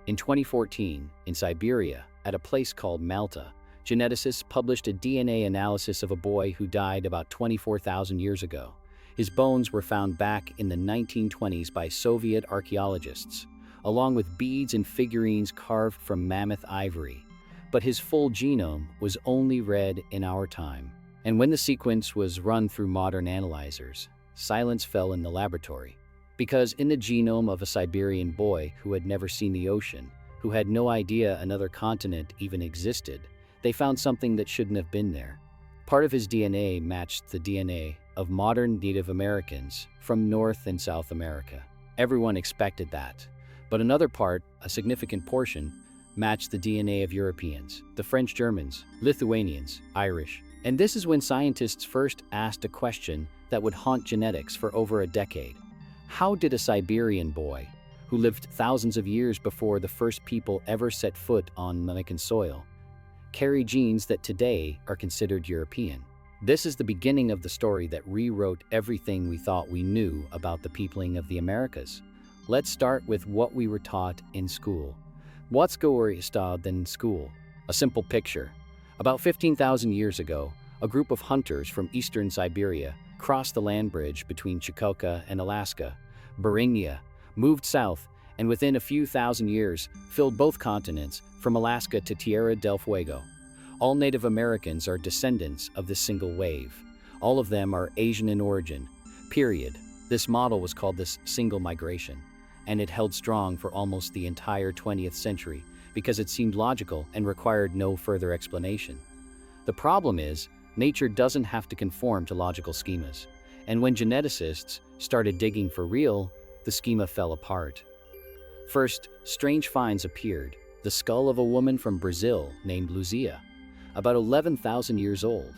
In 2014, in Siberia, at a place called Malta, geneticists published a DNA analysis of a boy who died about 24,000 years ago. His bones were found back in the 1920s by Soviet archaeologists, along with beads and figurines carved from mammoth ivory. But his full genome was only read in our time. And when the sequence was run through modern analyzers, silence fell in the laboratory. Because in the genome of a Siberian boy who had never seen the ocean, who had no idea another continent even existed, they found something that shouldn't have been there. Part of his DNA matched the DNA of modern Native Americans from North and South America. Everyone expected that. But another part, a significant portion, matched the DNA of Europeans, the French Germans, Lithuanians, Irish. And this is when scientists first asked a question that would haunt genetics for over a decade. How did a Siberian boy, who lived thousands of years before the first people ever set foot on American soil, carry genes that today are considered European? This is the beginning of the story that rewrote everything we thought we knew about the peopling of the Americas. Let's start with what we were taught in school. What's taught in school? A simple picture. About 15,000 years ago, a group of hunters from eastern Siberia crossed the land bridge between Chukotka and Alaska. Bering moved south, and within a few thousand years, filled both continents from Alaska to Tierra del Fuego. All Native Americans are descendants of this single wave. All of them are Asian in origin, period. This model was called this single migration, and it held strong for almost the entire 20th century because it seemed logical and required no further explanation. The problem is, nature doesn't have to conform to logical schemas, and when geneticists started digging for real, the schema fell apart. First, strange finds appeared. The skull of a woman from Brazil named Luzia, about 11,000 years old.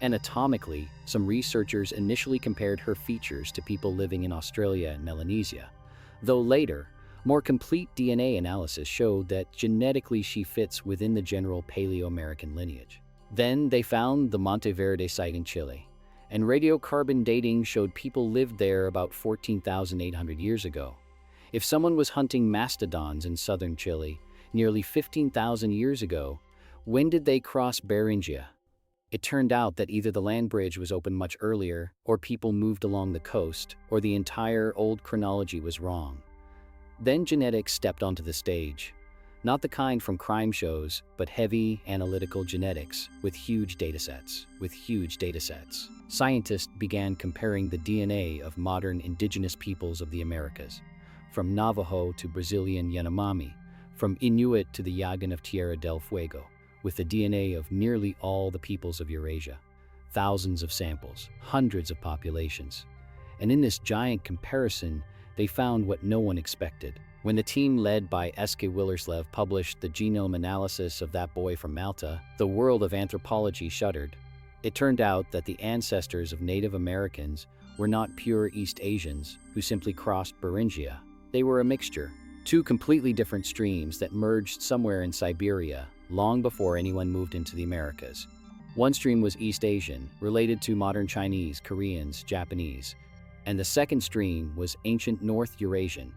Anatomically, some researchers initially compared her features to people living in Australia and Melanesia, though later, more complete DNA analysis showed that genetically she fits within the general Paleo-American lineage. Then they found the Monteverde site in Chile, and radiocarbon dating showed people lived there about 14,800 years ago. If someone was hunting mastodons in southern Chile nearly 15,000 years ago, when did they cross Bering? It turned out that either the land bridge was opened much earlier, or people moved along the coast, or the entire old chronology was wrong. Then genetics stepped onto the stage. Not the kind from crime shows, but heavy analytical genetics with huge datasets. Scientists began comparing the DNA of modern indigenous peoples of the Americas, from Navajo to Brazilian Yanomami, from Inuit to the Yagan of Tierra del Fuego, with the DNA of nearly all the peoples of Eurasia. Thousands of samples, hundreds of populations. And in this giant comparison, they found what no one expected. When the team led by S.K. Willerslev published the genome analysis of that boy from Malta, the world of anthropology shuddered. It turned out that the ancestors of Native Americans were not pure East Asians who simply crossed Beringia. They were a mixture, two completely different streams that merged somewhere in Siberia long before anyone moved into the Americas. One stream was East Asian, related to modern Chinese, Koreans, Japanese, and the second stream was ancient North Eurasian,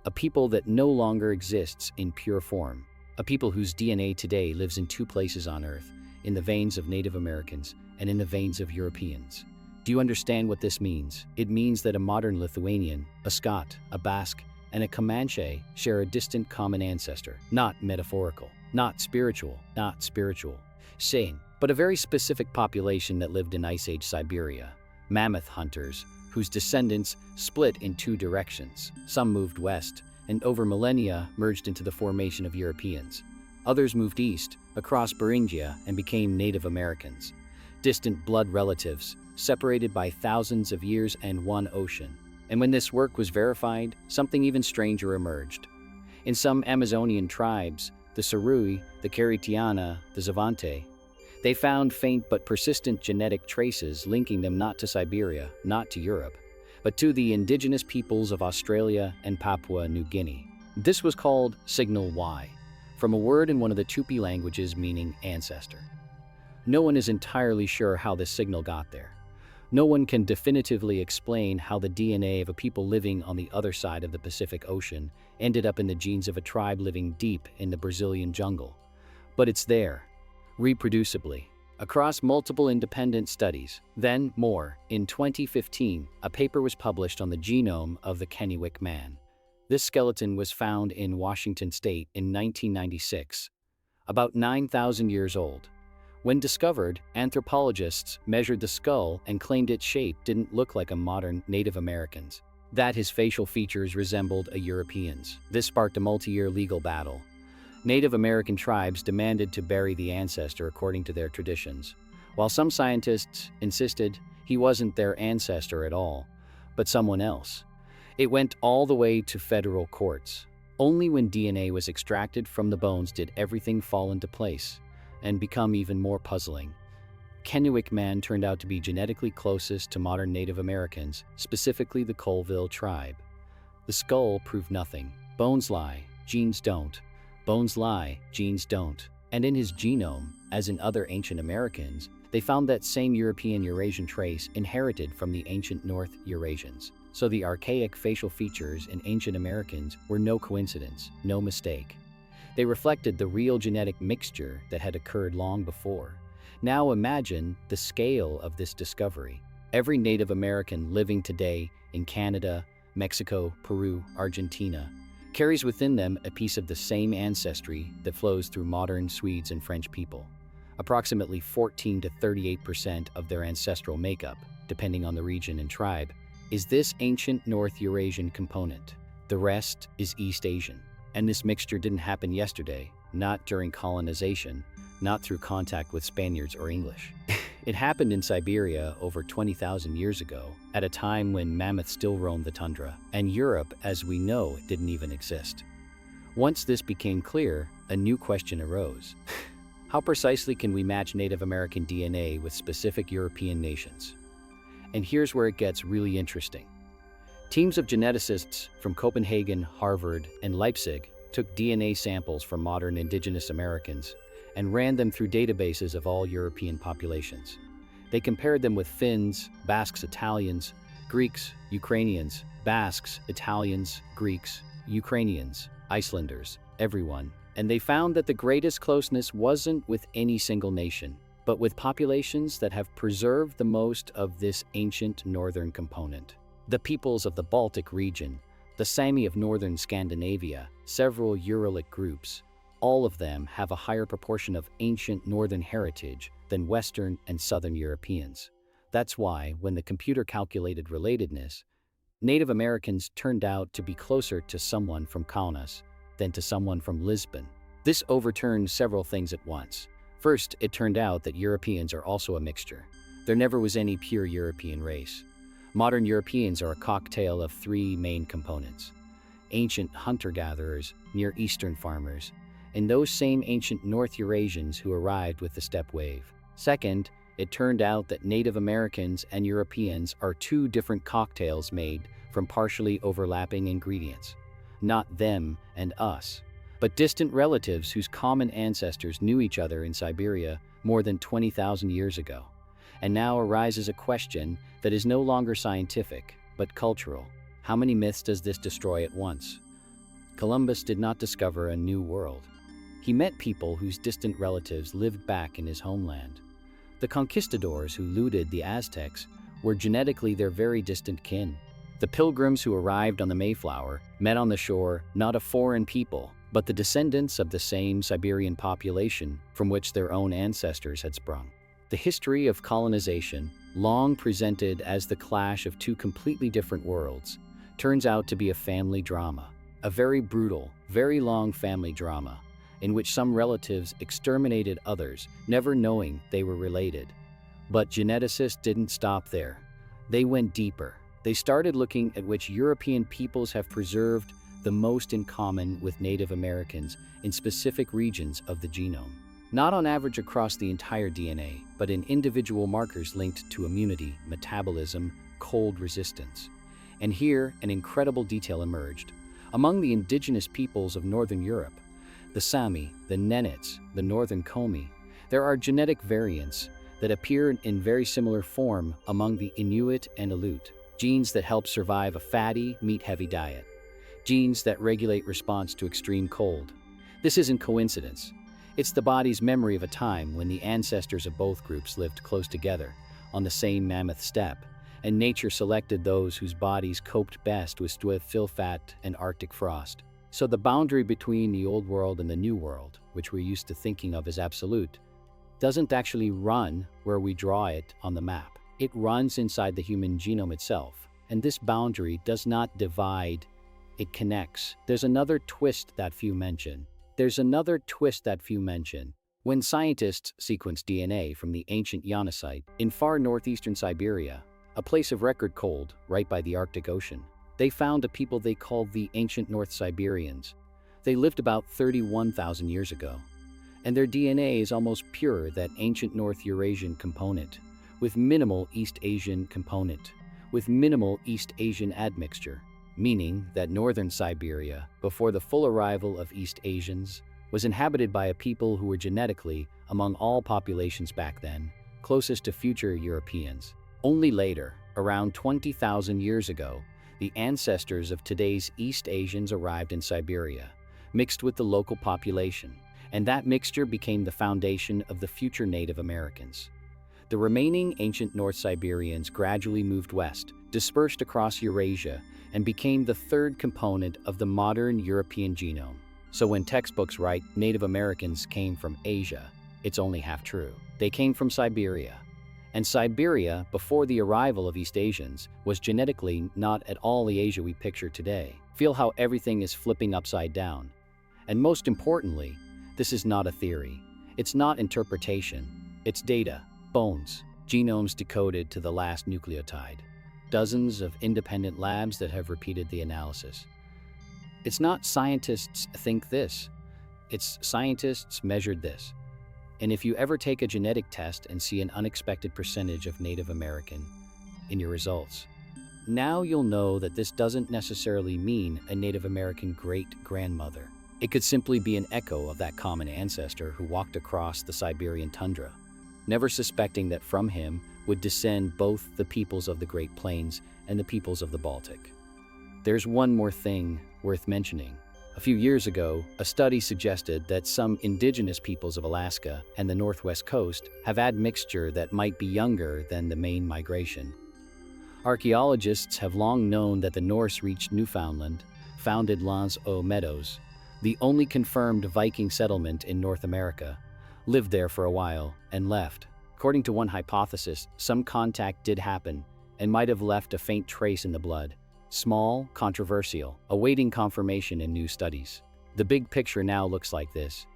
a people that no longer exists in pure form, a people whose DNA today lives in two places on Earth, in the veins of Native Americans and in the veins of Europeans. Do you understand what this means? It means that a modern Lithuanian, a Scot, a Basque, and a Comanche share a distant common ancestor, not metaphorical, not spiritual, sane, but a very specific population that lived in Ice Age Siberia, mammoth hunters, whose descendants split in two directions. Some moved west, and over millennia merged into the formation of Europeans. Others moved east, across Beringia, and became Native Americans. Distant blood relatives, separated by thousands of years and one ocean. And when this work was verified, something even stranger emerged. In some Amazonian tribes, the Sarui, the Caritiana, the Zavante, they found faint but persistent genetic traces linking them not to Siberia, not to Europe, but to the indigenous peoples of Australia and Papua New Guinea. This was called Signal Y, from a word in one of the Tupi languages meaning ancestor. No one is entirely sure how this signal got there, No one can definitively explain how the DNA of a people living on the other side of the Pacific Ocean ended up in the genes of a tribe living deep in the Brazilian jungle. But it's there, reproducibly, across multiple independent studies. Then, more, in 2015, a paper was published on the genome of the Kennewick man. This skeleton was found in Washington state in 1996, about 9,000 years old. When discovered, anthropologists measured the skull and claimed its shape didn't look like a modern Native American's, that his facial features resembled a European's. This sparked a multi-year legal battle. Native American tribes demanded to bury the ancestor according to their traditions, while some scientists insisted he wasn't their ancestor at all, but someone else. It went all the way to federal courts. Only when DNA was extracted from the bones did everything fall into place and become even more puzzling. Kennewick man turned out to be genetically closest to modern Native Americans, specifically the Colville tribe. The skull proved nothing. Bones lie, genes don't. Bones lie, genes don't. And in his genome, as in other ancient Americans, they found that same European-Eurasian trace inherited from the ancient North Eurasians. So the archaic facial features in ancient Americans were no coincidence, no mistake. They reflected the real genetic mixture that had occurred long before. Now imagine the scale of this discovery. Every Native American living today in Canada, Mexico, Peru, Argentina, carries within them a piece of the same ancestry that flows through modern Swedes and French people. Approximately 14 to 38% of their ancestral makeup, depending on the region and tribe, is this ancient North Eurasian component. The rest is East Asian. And this mixture didn't happen yesterday, not during colonization, not through contact with Spaniards or English. It happened in Siberia over 20,000 years ago, at a time when mammoths still roamed the tundra, and Europe, as we know, didn't even exist. Once this became clear, a new question arose. How precisely can we match Native American DNA with specific European nations? And here's where it gets really interesting. Teams of geneticists from Copenhagen, Harvard, and Leipzig took DNA samples from modern indigenous Americans and ran them through databases of all European populations. They compared them with Finns, Basques, Italians, Greeks, Ukrainians, Basques, Italians, Greeks, Ukrainians, Icelanders, everyone, and they found that the greatest closeness wasn't with any single nation, but with populations that have preserved the most of this ancient northern component. The peoples of the Baltic region, the Sami of northern Scandinavia, several Uralic groups, all of them have a higher proportion of ancient northern heritage than Western and Southern Europeans. That's why, when the computer calculated relatedness, Native Americans turned out to be closer to someone from Kaunas than to someone from Lisbon. This overturned several things at once. First, it turned out that Europeans are also a mixture. There never was any pure European race. Modern Europeans are a cocktail of three main components: ancient hunter-gatherers, Near Eastern farmers, and those same ancient North Eurasians who arrived with the steppe wave. Second, it turned out that Native Americans and Europeans are two different cocktails made from partially overlapping ingredients. Not them and us, but distant relatives whose common ancestors knew each other in Siberia more than 20,000 years ago. And now arises a question that is no longer scientific, but cultural. How many myths does this destroy at once? Columbus did not discover a new world. He met people whose distant relatives lived back in his homeland. The conquistadors who looted the Aztecs were genetically their very distant kin. The pilgrims who arrived on the Mayflower met on the shore not a foreign people, but the descendants of the same Siberian population from which their own ancestors had sprung. The history of colonization, long presented as the clash of two completely different worlds, turns out to be a family drama, a very brutal, very long family drama, in which some relatives exterminated others, never knowing they were related. But geneticists didn't stop there. They went deeper. They started looking at which European peoples have preserved the most in common with Native Americans in specific regions of the genome. Not on average across the entire DNA, but in individual markers linked to immunity, metabolism, cold resistance. And here, an incredible detail emerged. Among the indigenous peoples of Northern Europe, the Sami, the Nenets, the Northern Komi, there are genetic variants that appear in very similar form among the Inuit and Aleut, genes that help survive a fatty, meat-heavy diet, genes that regulate response to extreme cold. This isn't coincidence. It's the body's memory of a time when the ancestors of both groups lived close together on the same mammoth steppe, and nature selected those whose bodies coped best with fat and Arctic frost. So the boundary between the old world and the new world, which we're used to thinking of as absolute, doesn't actually run where we draw it on the map. It runs inside the human genome itself, and this boundary does not divide, it connects. There's another twist that few mention. When scientists sequenced DNA from the ancient Yanasite in far northeastern Siberia, a place of record cold right by the Arctic Ocean, they found a people they called the ancient North Siberians. They lived about 31,000 years ago, and their DNA is almost pure that ancient North Eurasian component, with minimal East Asian admixture, meaning that northern Siberia, before the full arrival of East Asians, was inhabited by a people who were genetically, among all populations back then, closest to future Europeans. Only later, around 20,000 years ago, the ancestors of today's East Asians arrived in Siberia, mixed with the local population, and that mixture became the foundation of the future Native Americans. The remaining ancient North Siberians gradually moved west, dispersed across Eurasia, and became the third component of the modern European genome. So when textbooks write Native Americans came from Asia, it's only half true. They came from Siberia. And Siberia, before the arrival of East Asians, was genetically not at all the Asia we picture today. Feel how everything is flipping upside down. And most importantly, this is not a theory. It's not interpretation. It's data, bones, genomes decoded to the last nucleotide. Dozens of independent labs that have repeated the analysis. It's not scientists think this. It's scientists measured this. And if you ever take a genetic test and see an unexpected percentage of Native American in your results, now you'll know that this doesn't necessarily mean a Native American great-grandmother. It could simply be an echo of that common ancestor who walked across the Siberian tundra, never suspecting that from him would descend both the peoples of the Great Plains and the peoples of the Baltic. There's one more thing worth mentioning. A few years ago, a study suggested that some indigenous peoples of Alaska and the northwest coast have admixture that might be younger than the main migration. Archaeologists have long known that the Norse reached Newfoundland, founded L'Anse aux Meadows, the only confirmed Viking settlement in North America, lived there for a while, and left. According to one hypothesis, some contact did happen and might have left a faint trace in the blood. Small, controversial, awaiting confirmation in new studies. The big picture now looks like this.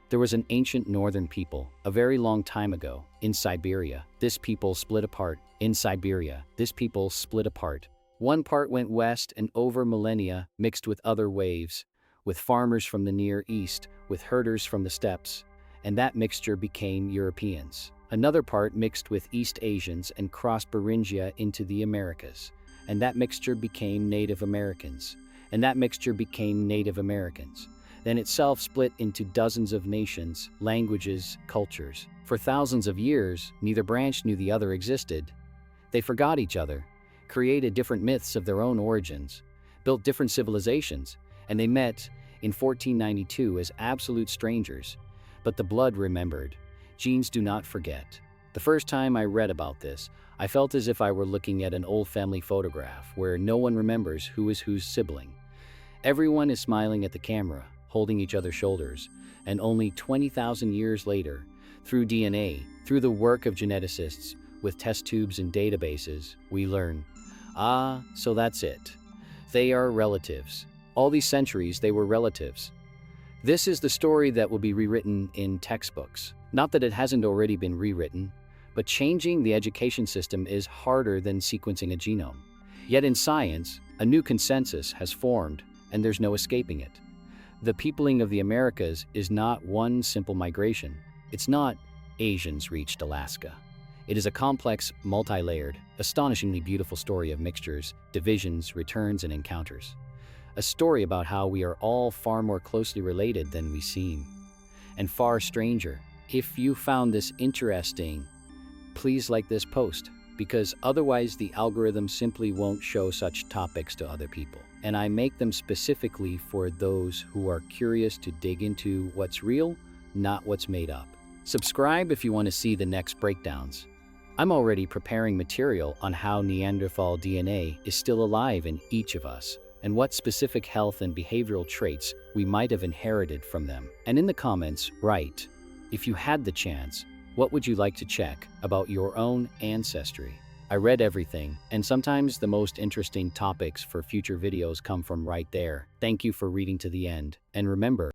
There was an ancient northern people, a very long time ago, in Siberia. This people split apart. One part went west and over millennia, mixed with other waves, with farmers from the Near East, with herders from the steppes, and that mixture became Europeans. Another part mixed with East Asians and crossed Beringia into the Americas. And that mixture became Native Americans. Then itself split into dozens of nations, languages, cultures. For thousands of years, neither branch knew the other existed. They forgot each other, created different myths of their own origins, built different civilizations, and they met in 1492 as absolute strangers. But the blood remembered. Genes do not forget. The first time I read about this, I felt as if I were looking at an old family photograph where no one remembers who is whose sibling. Everyone is smiling at the camera, holding each other's shoulders, and only 20,000 years later, through DNA, through the work of geneticists, with test tubes and databases, we learn, so that's it. They are relatives. All these centuries, they were relatives. This is the story that will be rewritten in textbooks. Not that it hasn't already been rewritten, but changing the education system is harder than sequencing a genome. Yet in science, a new consensus has formed, and there's no escaping it. The peopling of the Americas is not one simple migration. It's not Asians reached Alaska. It is a complex, multi-layered, astonishingly beautiful story of mixtures, divisions, returns, and encounters. A story about how we are all far more closely related than we seem, and far stranger. If you found this interesting, please like this post, because otherwise the algorithm simply won't show such topics to other people. And I make them specifically for those who are curious to dig into what's real, not what's made up. Subscribe if you want to see the next breakdowns. I'm already preparing material on how Neanderthal DNA is still alive in each of us, and what specific health and behavioral traits we might have inherited from them. And in the comments, write, if you had the chance, what would you like to check about your own ancestry? I read everything, and sometimes the most interesting topics for future videos come from right there. Thank you for reading to the end, and remember,